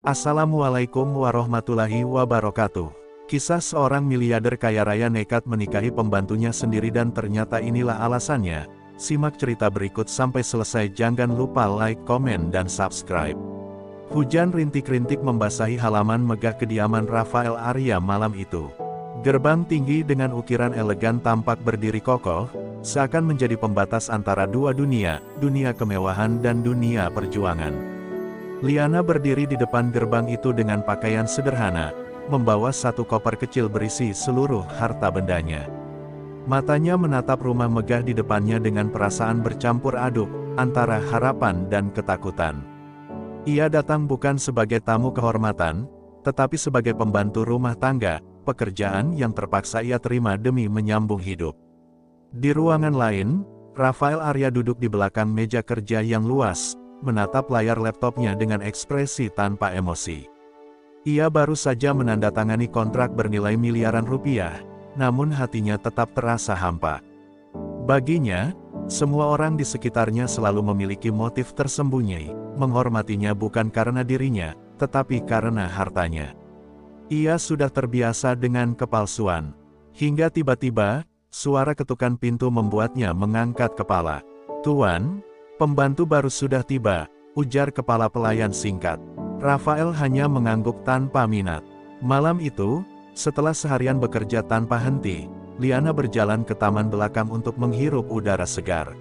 Assalamualaikum warahmatullahi wabarakatuh. Kisah seorang miliarder kaya raya nekat menikahi pembantunya sendiri dan ternyata inilah alasannya. Simak cerita berikut sampai selesai, jangan lupa like, komen, dan subscribe. Hujan rintik-rintik membasahi halaman megah kediaman Rafael Arya malam itu. Gerbang tinggi dengan ukiran elegan tampak berdiri kokoh, seakan menjadi pembatas antara dua dunia, dunia kemewahan dan dunia perjuangan. Liana berdiri di depan gerbang itu dengan pakaian sederhana, membawa satu koper kecil berisi seluruh harta bendanya. Matanya menatap rumah megah di depannya dengan perasaan bercampur aduk, antara harapan dan ketakutan. Ia datang bukan sebagai tamu kehormatan, tetapi sebagai pembantu rumah tangga, pekerjaan yang terpaksa ia terima demi menyambung hidup. Di ruangan lain, Rafael Arya duduk di belakang meja kerja yang luas, menatap layar laptopnya dengan ekspresi tanpa emosi. Ia baru saja menandatangani kontrak bernilai miliaran rupiah, namun hatinya tetap terasa hampa. Baginya, semua orang di sekitarnya selalu memiliki motif tersembunyi, menghormatinya bukan karena dirinya, tetapi karena hartanya. Ia sudah terbiasa dengan kepalsuan. Hingga tiba-tiba, suara ketukan pintu membuatnya mengangkat kepala. "Tuan, pembantu baru sudah tiba," ujar kepala pelayan singkat. Rafael hanya mengangguk tanpa minat. Malam itu, setelah seharian bekerja tanpa henti, Liana berjalan ke taman belakang untuk menghirup udara segar.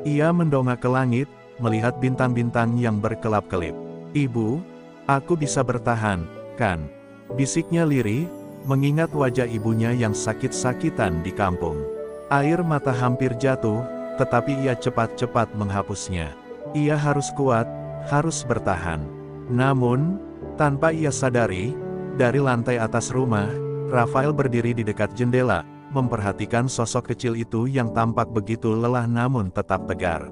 Ia mendongak ke langit, melihat bintang-bintang yang berkelap-kelip. "Ibu, aku bisa bertahan, kan?" bisiknya lirih, mengingat wajah ibunya yang sakit-sakitan di kampung. Air mata hampir jatuh, tetapi ia cepat-cepat menghapusnya. Ia harus kuat, harus bertahan. Namun, tanpa ia sadari, dari lantai atas rumah, Rafael berdiri di dekat jendela, memperhatikan sosok kecil itu yang tampak begitu lelah namun tetap tegar.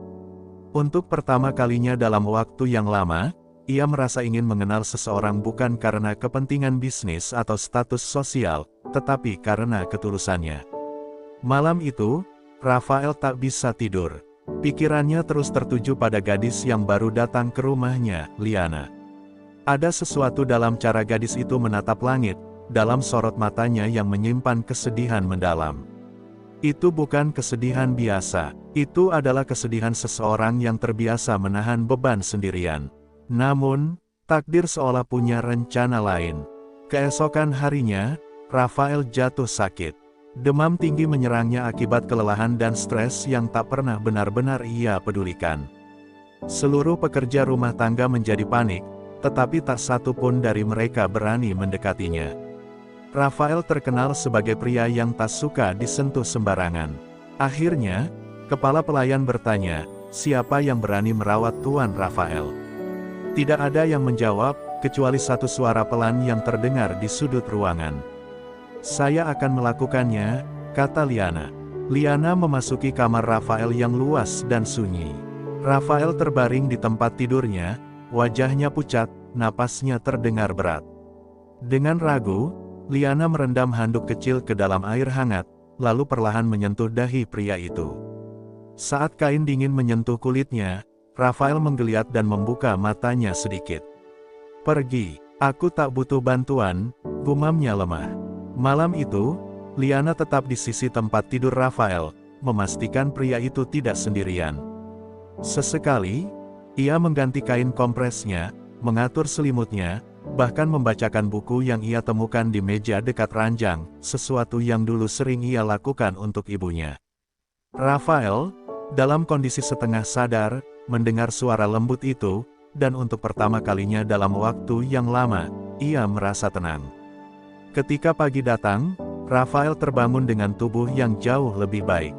Untuk pertama kalinya dalam waktu yang lama, ia merasa ingin mengenal seseorang bukan karena kepentingan bisnis atau status sosial, tetapi karena ketulusannya. Malam itu, Rafael tak bisa tidur. Pikirannya terus tertuju pada gadis yang baru datang ke rumahnya, Liana. Ada sesuatu dalam cara gadis itu menatap langit, dalam sorot matanya yang menyimpan kesedihan mendalam. Itu bukan kesedihan biasa, itu adalah kesedihan seseorang yang terbiasa menahan beban sendirian. Namun, takdir seolah punya rencana lain. Keesokan harinya, Rafael jatuh sakit. Demam tinggi menyerangnya akibat kelelahan dan stres yang tak pernah benar-benar ia pedulikan. Seluruh pekerja rumah tangga menjadi panik, tetapi tak satu pun dari mereka berani mendekatinya. Rafael terkenal sebagai pria yang tak suka disentuh sembarangan. Akhirnya, kepala pelayan bertanya, siapa yang berani merawat Tuan Rafael? Tidak ada yang menjawab, kecuali satu suara pelan yang terdengar di sudut ruangan. "Saya akan melakukannya," kata Liana. Liana memasuki kamar Rafael yang luas dan sunyi. Rafael terbaring di tempat tidurnya, wajahnya pucat, napasnya terdengar berat. Dengan ragu, Liana merendam handuk kecil ke dalam air hangat, lalu perlahan menyentuh dahi pria itu. Saat kain dingin menyentuh kulitnya, Rafael menggeliat dan membuka matanya sedikit. "Pergi, aku tak butuh bantuan," gumamnya lemah. Malam itu, Liana tetap di sisi tempat tidur Rafael, memastikan pria itu tidak sendirian. Sesekali, ia mengganti kain kompresnya, mengatur selimutnya, bahkan membacakan buku yang ia temukan di meja dekat ranjang, sesuatu yang dulu sering ia lakukan untuk ibunya. Rafael, dalam kondisi setengah sadar, mendengar suara lembut itu, dan untuk pertama kalinya dalam waktu yang lama, ia merasa tenang. Ketika pagi datang, Rafael terbangun dengan tubuh yang jauh lebih baik.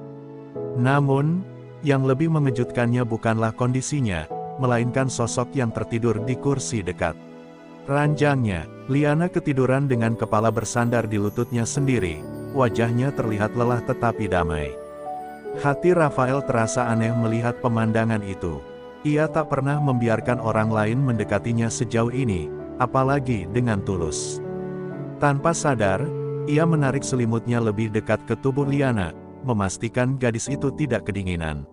Namun, yang lebih mengejutkannya bukanlah kondisinya, melainkan sosok yang tertidur di kursi dekat ranjangnya. Liana ketiduran dengan kepala bersandar di lututnya sendiri, wajahnya terlihat lelah tetapi damai. Hati Rafael terasa aneh melihat pemandangan itu. Ia tak pernah membiarkan orang lain mendekatinya sejauh ini, apalagi dengan tulus. Tanpa sadar, ia menarik selimutnya lebih dekat ke tubuh Liana, memastikan gadis itu tidak kedinginan.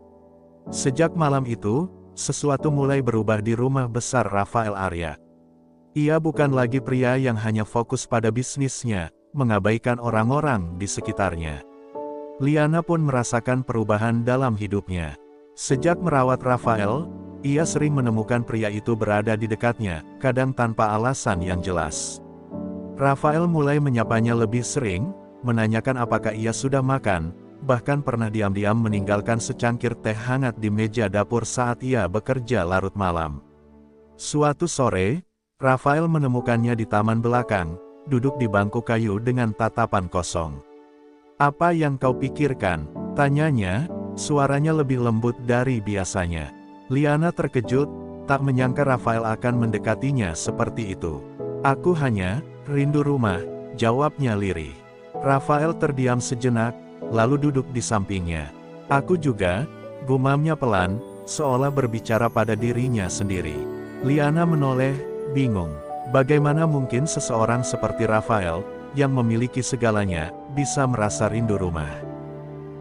Sejak malam itu, sesuatu mulai berubah di rumah besar Rafael Arya. Ia bukan lagi pria yang hanya fokus pada bisnisnya, mengabaikan orang-orang di sekitarnya. Liana pun merasakan perubahan dalam hidupnya. Sejak merawat Rafael, ia sering menemukan pria itu berada di dekatnya, kadang tanpa alasan yang jelas. Rafael mulai menyapanya lebih sering, menanyakan apakah ia sudah makan, bahkan pernah diam-diam meninggalkan secangkir teh hangat di meja dapur saat ia bekerja larut malam. Suatu sore, Rafael menemukannya di taman belakang, duduk di bangku kayu dengan tatapan kosong. "Apa yang kau pikirkan?" tanyanya, suaranya lebih lembut dari biasanya. Liana terkejut, tak menyangka Rafael akan mendekatinya seperti itu. "Aku hanya rindu rumah," jawabnya lirih. Rafael terdiam sejenak, lalu duduk di sampingnya. "Aku juga," gumamnya pelan, seolah berbicara pada dirinya sendiri. Liana menoleh, bingung. Bagaimana mungkin seseorang seperti Rafael, yang memiliki segalanya, bisa merasa rindu rumah?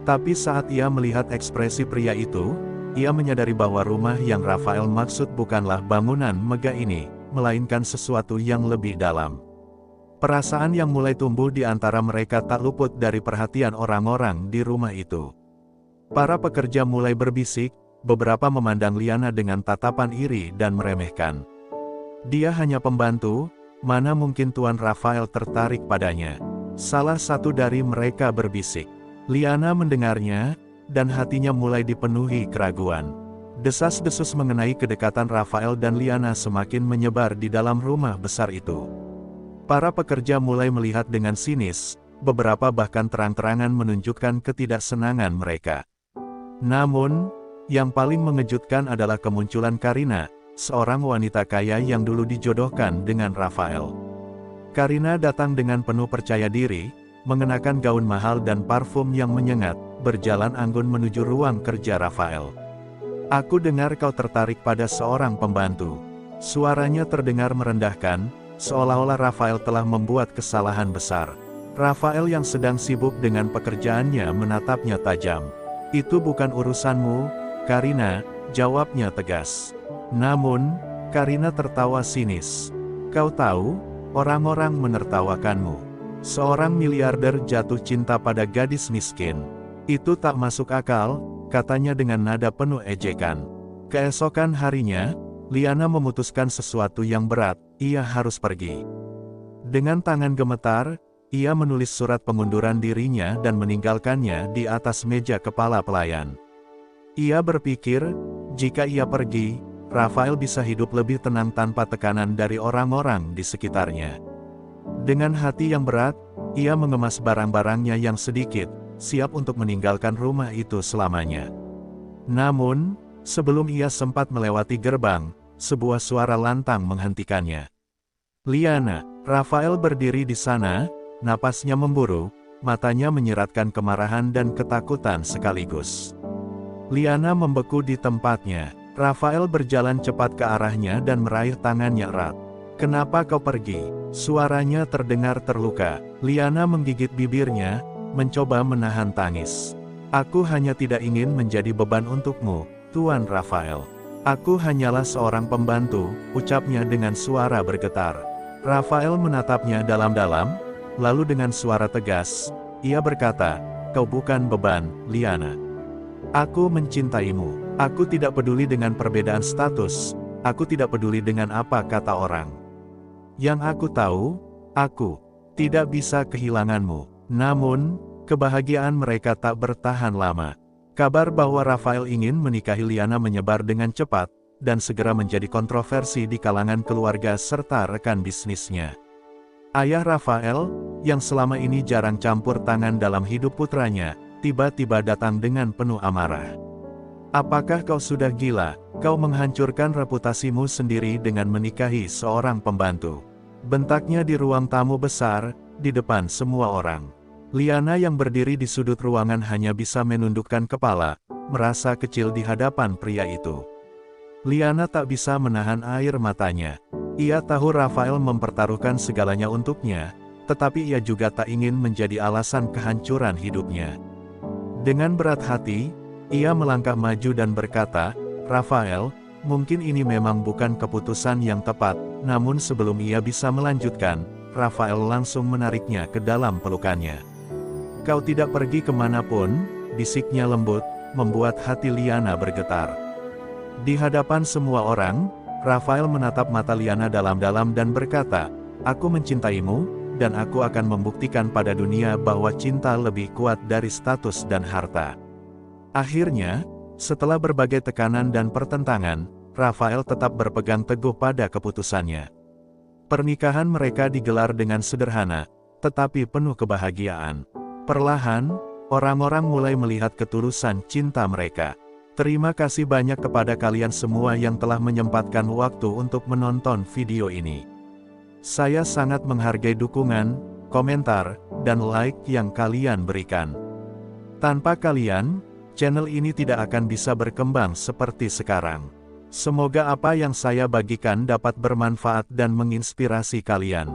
Tapi saat ia melihat ekspresi pria itu, ia menyadari bahwa rumah yang Rafael maksud bukanlah bangunan megah ini, melainkan sesuatu yang lebih dalam. Perasaan yang mulai tumbuh di antara mereka tak luput dari perhatian orang-orang di rumah itu. Para pekerja mulai berbisik, beberapa memandang Liana dengan tatapan iri dan meremehkan. "Dia hanya pembantu, mana mungkin Tuan Rafael tertarik padanya?" Salah satu dari mereka berbisik. Liana mendengarnya, dan hatinya mulai dipenuhi keraguan. Desas-desus mengenai kedekatan Rafael dan Liana semakin menyebar di dalam rumah besar itu. Para pekerja mulai melihat dengan sinis, beberapa bahkan terang-terangan menunjukkan ketidaksenangan mereka. Namun, yang paling mengejutkan adalah kemunculan Karina, seorang wanita kaya yang dulu dijodohkan dengan Rafael. Karina datang dengan penuh percaya diri, mengenakan gaun mahal dan parfum yang menyengat, berjalan anggun menuju ruang kerja Rafael. "Aku dengar kau tertarik pada seorang pembantu." Suaranya terdengar merendahkan, seolah-olah Rafael telah membuat kesalahan besar. Rafael yang sedang sibuk dengan pekerjaannya menatapnya tajam. "Itu bukan urusanmu, Karina," jawabnya tegas. Namun, Karina tertawa sinis. "Kau tahu, orang-orang menertawakanmu. Seorang miliarder jatuh cinta pada gadis miskin. Itu tak masuk akal," katanya dengan nada penuh ejekan. Keesokan harinya, Liana memutuskan sesuatu yang berat, ia harus pergi. Dengan tangan gemetar, ia menulis surat pengunduran dirinya dan meninggalkannya di atas meja kepala pelayan. Ia berpikir, jika ia pergi, Rafael bisa hidup lebih tenang tanpa tekanan dari orang-orang di sekitarnya. Dengan hati yang berat, ia mengemas barang-barangnya yang sedikit, siap untuk meninggalkan rumah itu selamanya. Namun, sebelum ia sempat melewati gerbang, sebuah suara lantang menghentikannya. "Liana." Rafael berdiri di sana, napasnya memburu, matanya menyiratkan kemarahan dan ketakutan sekaligus. Liana membeku di tempatnya. Rafael berjalan cepat ke arahnya dan meraih tangannya erat. "Kenapa kau pergi?" Suaranya terdengar terluka. Liana menggigit bibirnya, mencoba menahan tangis. "Aku hanya tidak ingin menjadi beban untukmu, Tuan Rafael. Aku hanyalah seorang pembantu," ucapnya dengan suara bergetar. Rafael menatapnya dalam-dalam, lalu dengan suara tegas, ia berkata, "Kau bukan beban, Liana. Aku mencintaimu. Aku tidak peduli dengan perbedaan status, aku tidak peduli dengan apa kata orang. Yang aku tahu, aku tidak bisa kehilanganmu." Namun, kebahagiaan mereka tak bertahan lama. Kabar bahwa Rafael ingin menikahi Liana menyebar dengan cepat, dan segera menjadi kontroversi di kalangan keluarga serta rekan bisnisnya. Ayah Rafael, yang selama ini jarang campur tangan dalam hidup putranya, tiba-tiba datang dengan penuh amarah. "Apakah kau sudah gila? Kau menghancurkan reputasimu sendiri dengan menikahi seorang pembantu." Bentaknya di ruang tamu besar, di depan semua orang. Liana yang berdiri di sudut ruangan hanya bisa menundukkan kepala, merasa kecil di hadapan pria itu. Liana tak bisa menahan air matanya. Ia tahu Rafael mempertaruhkan segalanya untuknya, tetapi ia juga tak ingin menjadi alasan kehancuran hidupnya. Dengan berat hati, ia melangkah maju dan berkata, "Rafael, mungkin ini memang bukan keputusan yang tepat, Namun sebelum ia bisa melanjutkan, Rafael langsung menariknya ke dalam pelukannya. "Kau tidak pergi kemanapun," bisiknya lembut, membuat hati Liana bergetar. Di hadapan semua orang, Rafael menatap mata Liana dalam-dalam dan berkata, "Aku mencintaimu, dan aku akan membuktikan pada dunia bahwa cinta lebih kuat dari status dan harta." Akhirnya, setelah berbagai tekanan dan pertentangan, Rafael tetap berpegang teguh pada keputusannya. Pernikahan mereka digelar dengan sederhana, tetapi penuh kebahagiaan. Perlahan, orang-orang mulai melihat ketulusan cinta mereka. Terima kasih banyak kepada kalian semua yang telah menyempatkan waktu untuk menonton video ini. Saya sangat menghargai dukungan, komentar, dan like yang kalian berikan. Tanpa kalian, channel ini tidak akan bisa berkembang seperti sekarang. Semoga apa yang saya bagikan dapat bermanfaat dan menginspirasi kalian.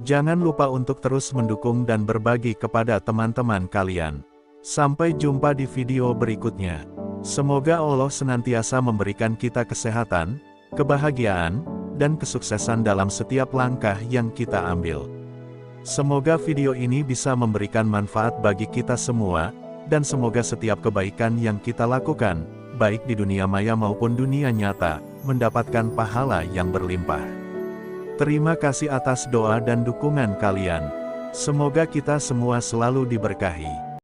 Jangan lupa untuk terus mendukung dan berbagi kepada teman-teman kalian. Sampai jumpa di video berikutnya. Semoga Allah senantiasa memberikan kita kesehatan, kebahagiaan, dan kesuksesan dalam setiap langkah yang kita ambil. Semoga video ini bisa memberikan manfaat bagi kita semua, dan semoga setiap kebaikan yang kita lakukan, baik di dunia maya maupun dunia nyata, mendapatkan pahala yang berlimpah. Terima kasih atas doa dan dukungan kalian. Semoga kita semua selalu diberkahi.